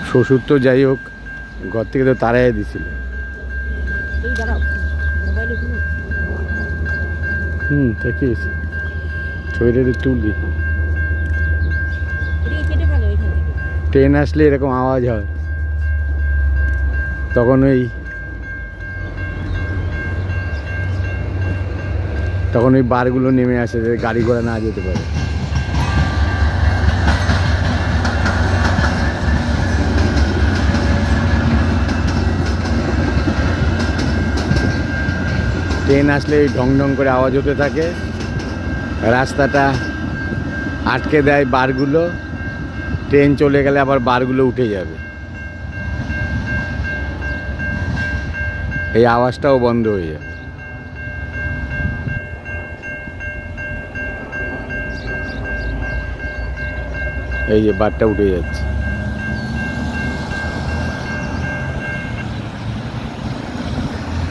শ্বশুর তো যাই হোক ঘর থেকে তো তাড়াই দিছিল। ঠিকই আছে, ছবিটা তুলবি। ট্রেন আসলে এরকম আওয়াজ হয়, তখন ওই বারগুলো নেমে আসে, গাড়ি ঘোড়া না যেতে পারে। ট্রেন আসলে এই ঢং ঢং করে আওয়াজ হতে থাকে, রাস্তাটা আটকে দেয় বারগুলো। ট্রেন চলে গেলে আবার বারগুলো উঠে যাবে, এই আওয়াজটাও বন্ধ হয়ে যাবে। এই যে বারটা উঠে যাচ্ছে।